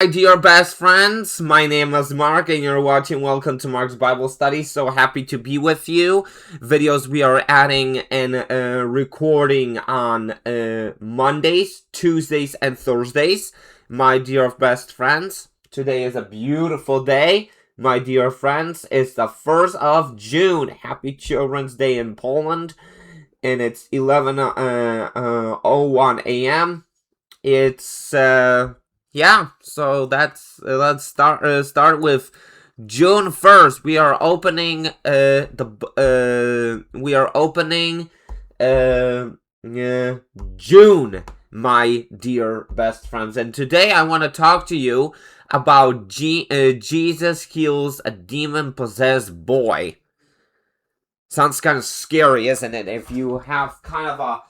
Hi, dear best friends. My name is Mark, and you're watching Welcome to Mark's Bible Study. So happy to be with you. Videos we are adding and recording on Mondays, Tuesdays, and Thursdays. My dear best friends, today is a beautiful day. My dear friends, it's the 1st of June. Happy Children's Day in Poland. And it's 11:01 a.m. It's yeah, so let's start with June 1st. We are opening June, my dear best friends. And today I want to talk to you about Jesus heals a demon-possessed boy. Sounds kind of scary, isn't it? If you have a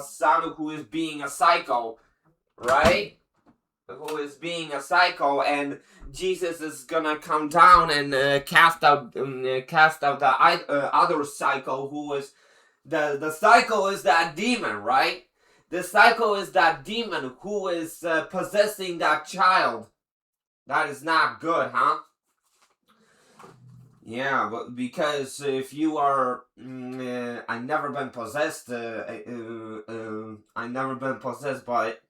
son who is being a psycho, right? Who is being a psycho, and Jesus is gonna come down and cast out the other psycho who is the psycho is that demon, right? The psycho is that demon who is possessing that child. That is not good, huh? Yeah, but because if you are, I never been possessed. I never been possessed, but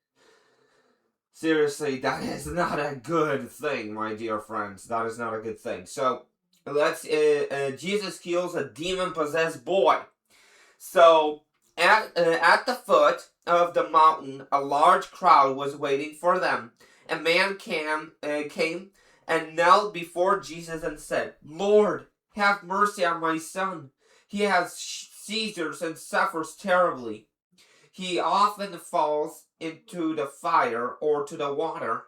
seriously, that is not a good thing, my dear friends. That is not a good thing. So let's. Jesus heals a demon-possessed boy. So at the foot of the mountain, a large crowd was waiting for them. A man came and knelt before Jesus and said, "Lord, have mercy on my son. He has seizures and suffers terribly. He often falls into the fire or to the water.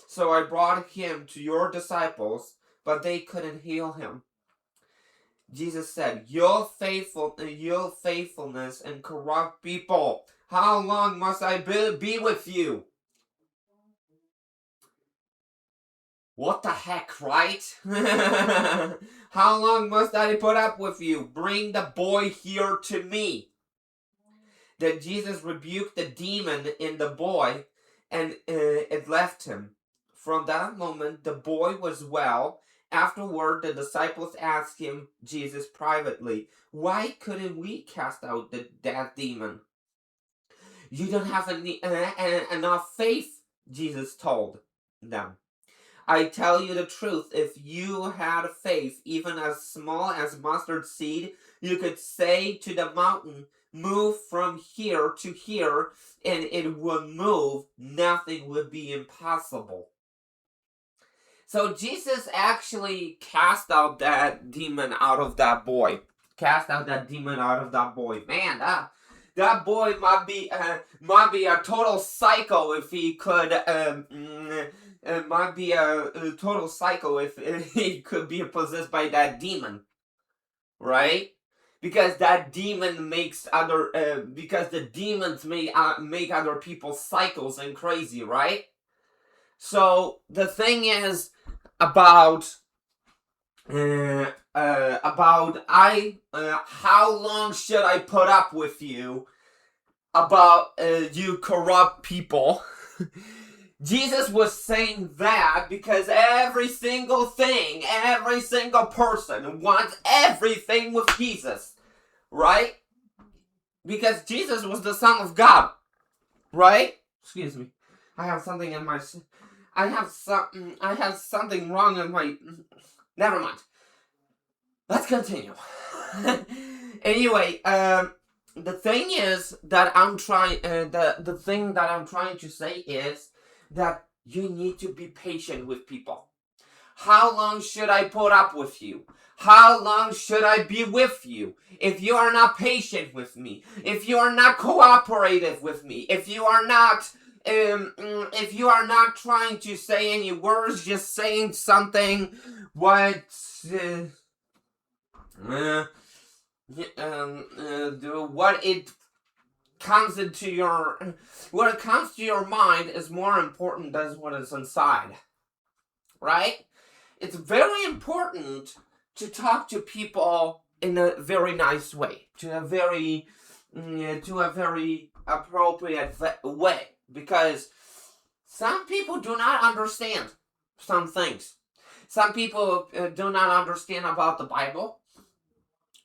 So I brought him to your disciples, but they couldn't heal him." Jesus said, Your faithfulness and corrupt people. How long must I be with you?" What the heck, right? How long must I put up with you? Bring the boy here to me. Then Jesus rebuked the demon in the boy, and it left him. From that moment, the boy was well. Afterward, the disciples asked Jesus privately, "Why couldn't we cast out that demon?" "You don't have enough faith," Jesus told them. "I tell you the truth, if you had faith even as small as mustard seed, you could say to the mountain, 'Move from here to here,' and it would move. Nothing would be impossible." So Jesus actually cast out that demon out of that boy. Cast out that demon out of that boy. Man, that boy might be a total psycho if he could. Might be a total psycho if he could be possessed by that demon, right? Because that demon makes because the demons make other people psychos and crazy, right? So the thing is about how long should I put up with you about you corrupt people? Jesus was saying that because every single person wants everything with Jesus, right? Because Jesus was the Son of God, right? Excuse me. I have something wrong in my. Never mind. Let's continue. Anyway, the thing is that I'm trying. The thing that I'm trying to say is that you need to be patient with people. How long should I put up with you? How long should I be with you? If you are not patient with me, if you are not cooperative with me, if you are not trying to say any words, just saying something what it comes into your what it comes to your mind is more important than what is inside, right? It's very important to talk to people in a very nice way, to a very appropriate way, because Some people do not understand some things. Some people do not understand about the Bible.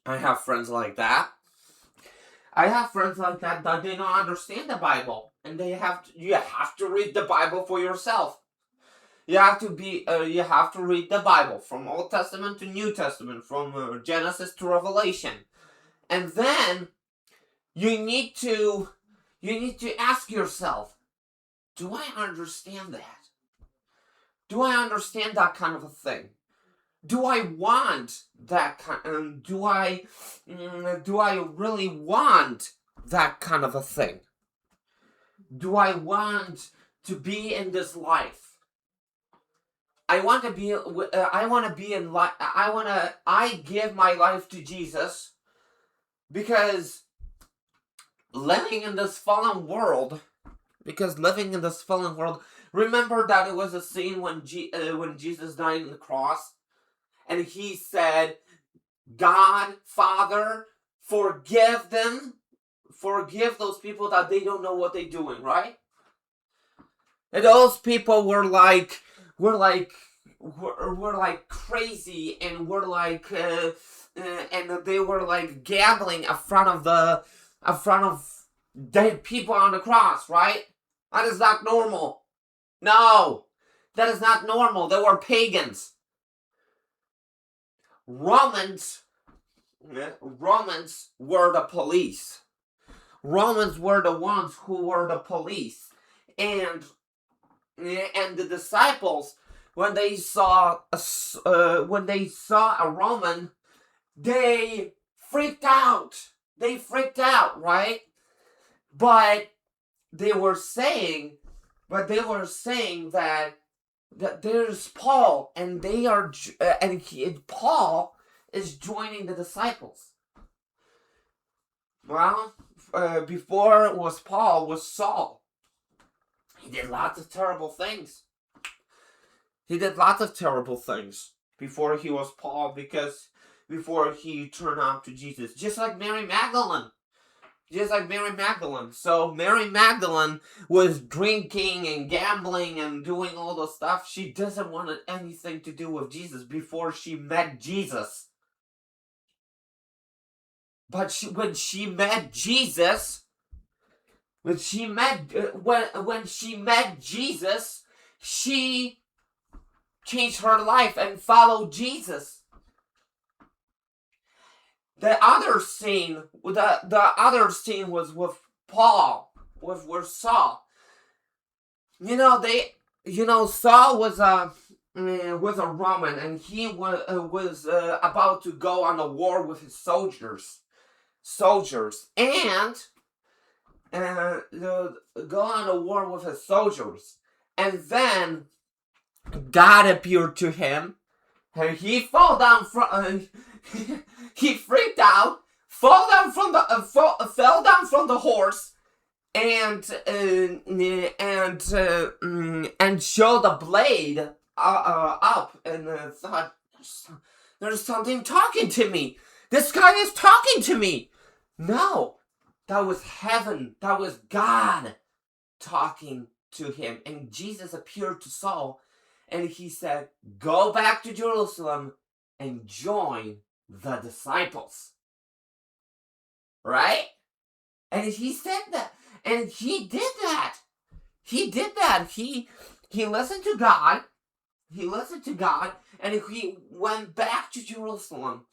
I have friends like that. I have friends like that they don't understand the Bible, and you have to read the Bible for yourself. You have to read the Bible from Old Testament to New Testament, from Genesis to Revelation, and then you need to ask yourself, do I understand that? Do I understand that kind of a thing? Do I want that kind? Do I really want that kind of a thing? Do I want to be in this life? I want to be in life. I give my life to Jesus because living in this fallen world. Remember that it was a scene when Jesus died on the cross, and he said, "God, Father, forgive those people that they don't know what they're doing," right? And those people were like crazy, and and they were like gambling in front of dead people on the cross, right? That is not normal. No, that is not normal. They were pagans. Romans were the police. Romans were the ones who were the police, and the disciples, when they saw a Roman, they freaked out. Right? But they were saying that there's Paul, and Paul is joining the disciples. Well, before it was Paul, was Saul. He did lots of terrible things. Before he was Paul, because before he turned out to Jesus, just like Mary Magdalene. So Mary Magdalene was drinking and gambling and doing all the stuff. She doesn't want anything to do with Jesus before she met Jesus. But when she met Jesus, she changed her life and followed Jesus. The other scene was with Paul, with Saul. Saul was a Roman, and he was about to go on a war with his soldiers, and go on a war with his soldiers, and then God appeared to him, and he fell down from. He freaked out, fell down from the horse, and showed the blade up, and thought, "There's something talking to me. This guy is talking to me." No, that was heaven. That was God talking to him, and Jesus appeared to Saul, and he said, "Go back to Jerusalem and join the disciples." Right? And he said that. And he did that. He listened to God. And he went back to Jerusalem.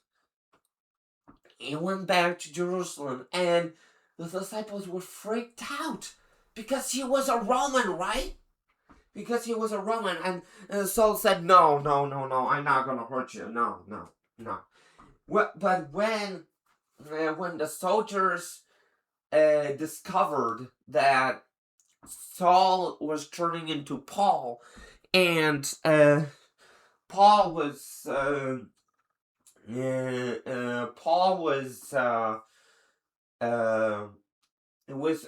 And the disciples were freaked out because he was a Roman, right? And Saul said, no, I'm not gonna hurt you. No. But when the soldiers discovered that Saul was turning into Paul, and Paul was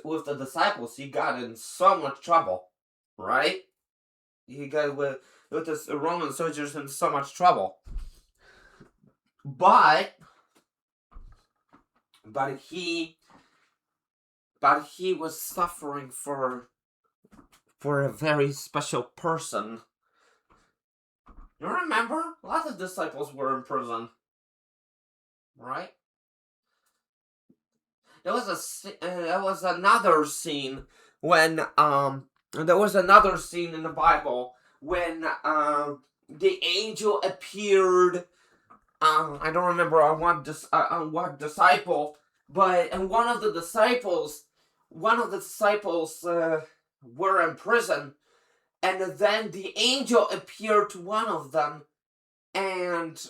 with the disciples, he got in so much trouble, right? He got with the Roman soldiers in so much trouble. But he was suffering for for a very special person. You remember? A lot of disciples were in prison. Right? There was another scene when there was another scene in the Bible when the angel appeared. I don't remember on what disciple, but and one of the disciples were in prison, and then the angel appeared to one of them and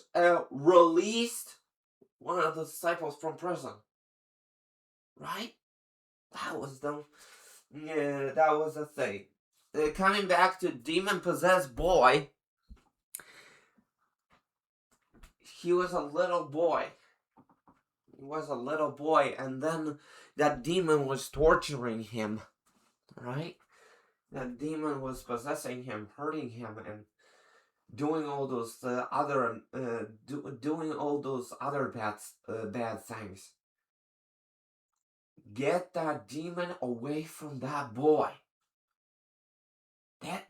released one of the disciples from prison. Right? That was the thing. Coming back to demon-possessed boy, he was a little boy. And then that demon was torturing him, right? That demon was possessing him, hurting him, and doing all those other bad things. Get that demon away from that boy.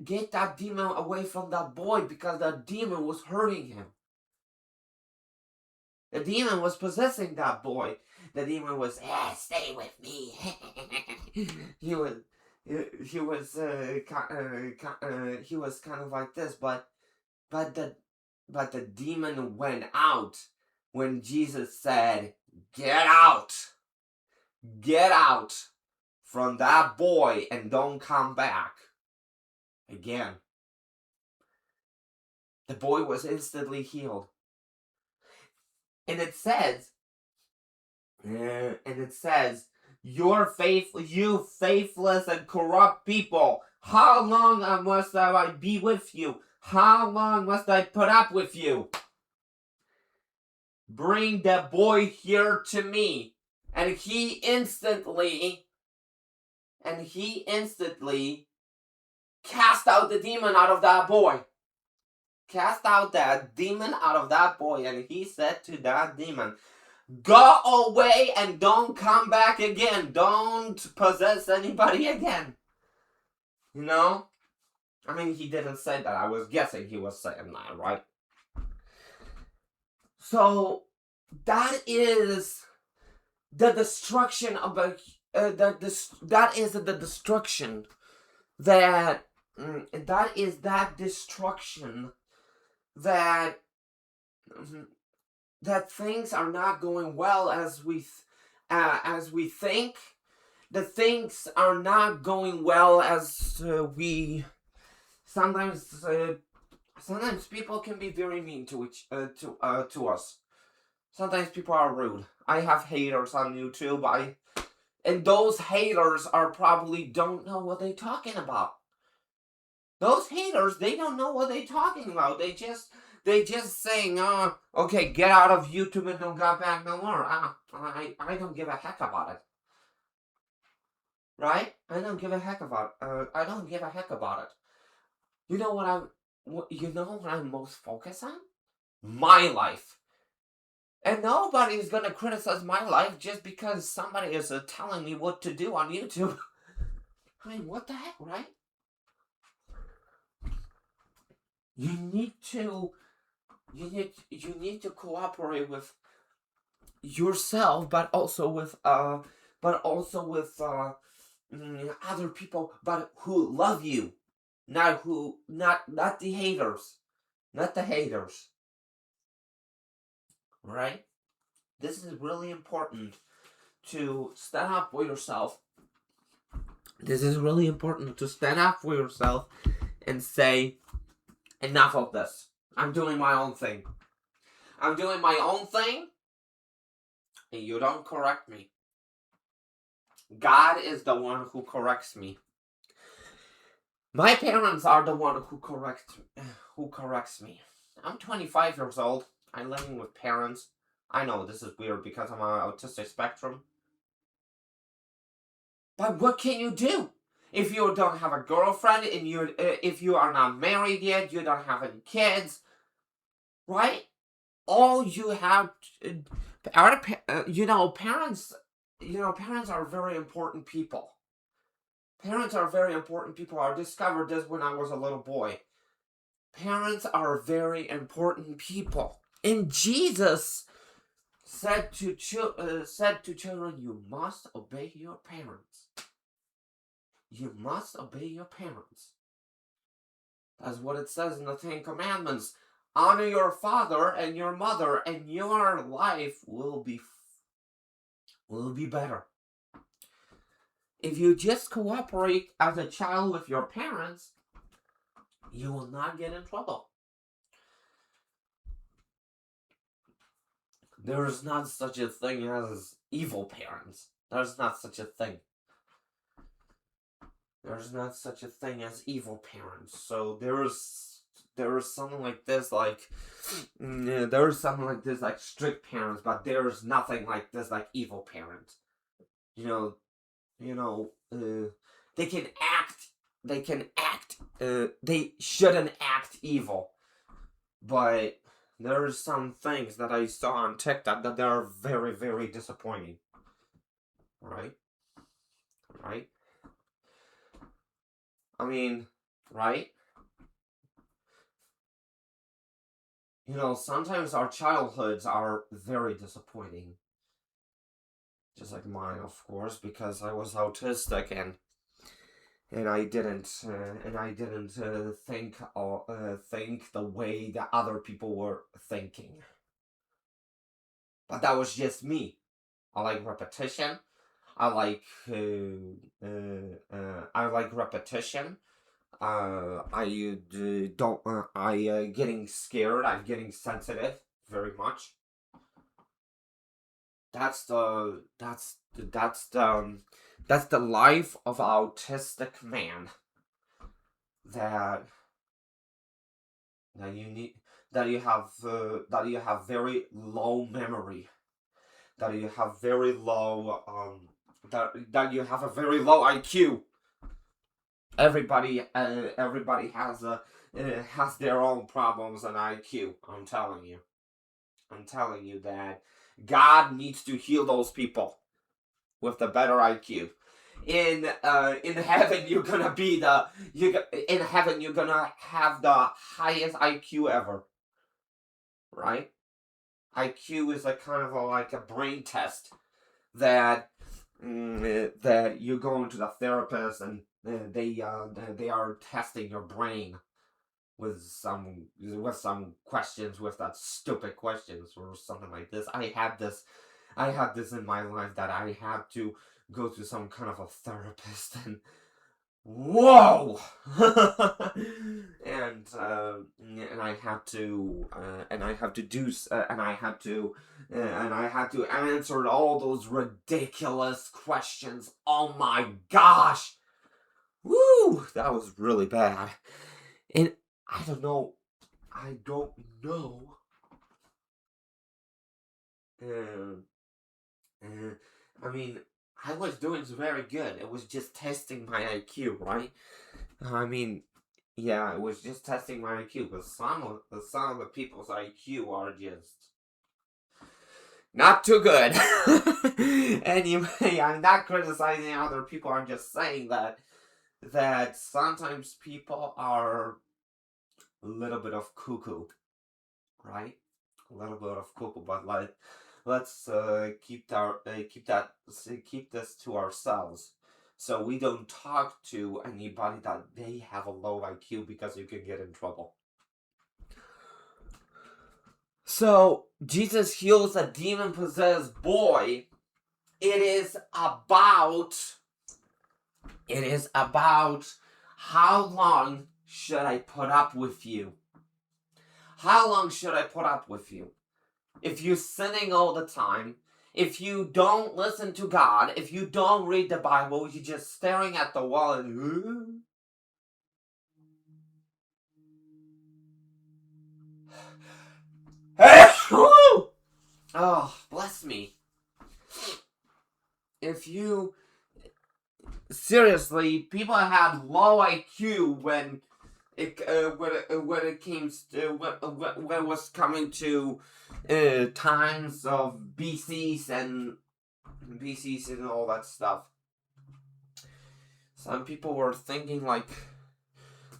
Get that demon away from that boy, because that demon was hurting him. The demon was possessing that boy. The demon was, stay with me. he was kind of like this, but the demon went out when Jesus said, "Get out from that boy and don't come back again." The boy was instantly healed. And it says, you faithless and corrupt people, how long must I be with you? How long must I put up with you? Bring the boy here to me. And he instantly cast out the demon out of that boy. Cast out that demon out of that boy, and he said to that demon, "Go away and don't come back again. Don't possess anybody again." You know? I mean, he didn't say that. I was guessing he was saying that, right? So, that is the destruction of that is the destruction that things are not going well as we think. The things are not going well as we sometimes people can be very mean to us. Sometimes people are rude. I have haters on YouTube. And those haters are probably don't know what they're talking about. Those haters, they don't know what they're talking about. They just saying, okay, get out of YouTube and don't go back no more. I don't give a heck about it. Right? I don't give a heck about it. You know what I'm most focused on? My life. And nobody's gonna criticize my life just because somebody is telling me what to do on YouTube. I mean, what the heck, right? You need to cooperate with yourself, but also with other people, but who love you, not the haters, right? This is really important to stand up for yourself. This is really important to stand up for yourself and say, enough of this. I'm doing my own thing. And you don't correct me. God is the one who corrects me. My parents are the one who corrects me. I'm 25 years old. I'm living with parents. I know this is weird because I'm on autistic spectrum. But what can you do? If you don't have a girlfriend and if you are not married yet, you don't have any kids, right? All you have, parents are very important people. Parents are very important people. I discovered this when I was a little boy. Parents are very important people. And Jesus said to children, you must obey your parents. You must obey your parents. That's what it says in the Ten Commandments. Honor your father and your mother, and your life will be better. If you just cooperate as a child with your parents, you will not get in trouble. There is not such a thing as evil parents. There's not such a thing. There's not such a thing as evil parents. So there is something like this, like strict parents, but there is nothing like this, like evil parents. They can act. They shouldn't act evil, but there's some things that I saw on TikTok that they are very, very disappointing. Right? I mean, right? Sometimes our childhoods are very disappointing. Just like mine, of course, because I was autistic and I didn't think the way that other people were thinking. But that was just me. I like repetition. I like repetition. Getting scared. I'm getting sensitive very much. That's the life of autistic man. That you have very low memory. That you have very low that you have a very low IQ. Everybody has their own problems and IQ. I'm telling you that God needs to heal those people with the better IQ. In heaven, you're gonna have the highest IQ ever, right? IQ is a kind of like a brain test that you go into the therapist and they are testing your brain with some questions, with that stupid questions or something like this. I had this in my life that I had to go to some kind of a therapist, and whoa. and I had to answer all those ridiculous questions. Oh my gosh. Woo, that was really bad. And I don't know. I mean, I was doing very good. It was just testing my IQ, right? I mean, yeah, it was just testing my IQ, but some of the people's IQ are just not too good. Anyway, I'm not criticizing other people. I'm just saying that sometimes people are a little bit of cuckoo, right? A little bit of cuckoo, but let's keep this to ourselves, so we don't talk to anybody that they have a low IQ, because you can get in trouble. So Jesus heals a demon-possessed boy. It is about how long should I put up with you? How long should I put up with you? If you're sinning all the time, if you don't listen to God, if you don't read the Bible, you're just staring at the wall and oh, bless me. If you seriously, people had low IQ when it was coming to times of BCs and all that stuff. Some people were thinking like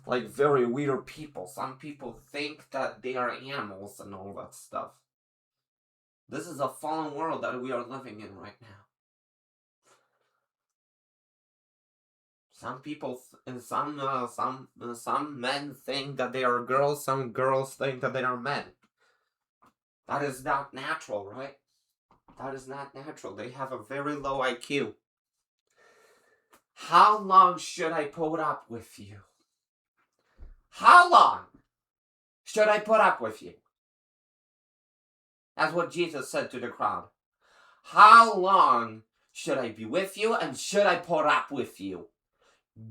very weird people. Some people think that they are animals and all that stuff. This is a fallen world that we are living in right now. Some people, some men think that they are girls. Some girls think that they are men. That is not natural, right? That is not natural. They have a very low IQ. How long should I put up with you? How long should I put up with you? That's what Jesus said to the crowd. How long should I be with you, and should I put up with you?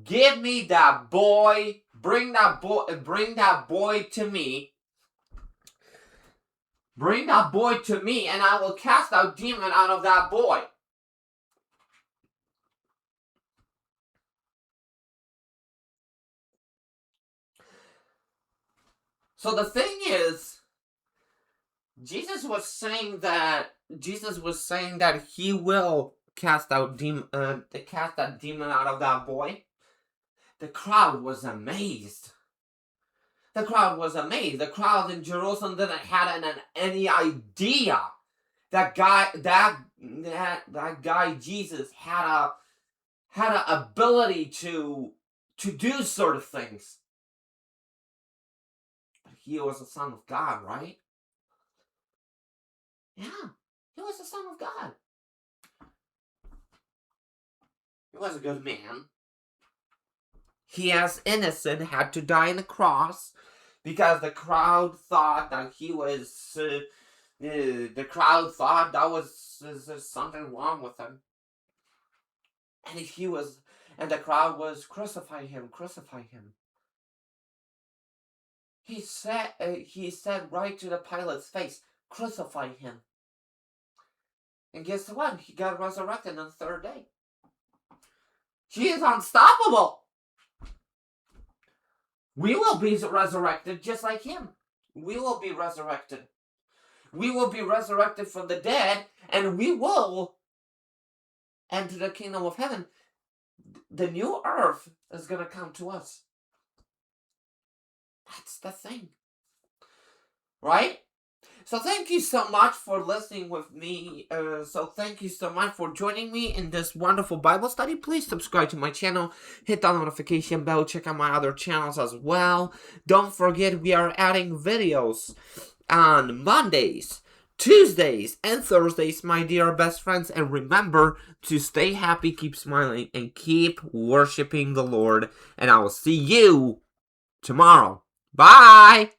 Give me that boy. Bring that boy to me. Bring that boy to me, and I will cast out demon out of that boy. So the thing is, Jesus was saying that he will cast that demon out of that boy. The crowd was amazed. The crowd in Jerusalem didn't have any idea that guy Jesus had an ability to do sort of things. But he was the Son of God, right? Yeah, he was the Son of God. He was a good man. He, as innocent, had to die on the cross because the crowd thought that he was. The crowd thought that was something wrong with him, and the crowd was crucify him. He said right to the Pilate's face, crucify him. And guess what? He got resurrected on the third day. He is unstoppable. We will be resurrected just like him. We will be resurrected. We will be resurrected from the dead, and we will enter the kingdom of heaven. The new earth is going to come to us. That's the thing. Right? So thank you so much for listening with me. Thank you so much for joining me in this wonderful Bible study. Please subscribe to my channel. Hit the notification bell. Check out my other channels as well. Don't forget, we are adding videos on Mondays, Tuesdays, and Thursdays, my dear best friends. And remember to stay happy, keep smiling, and keep worshiping the Lord. And I will see you tomorrow. Bye!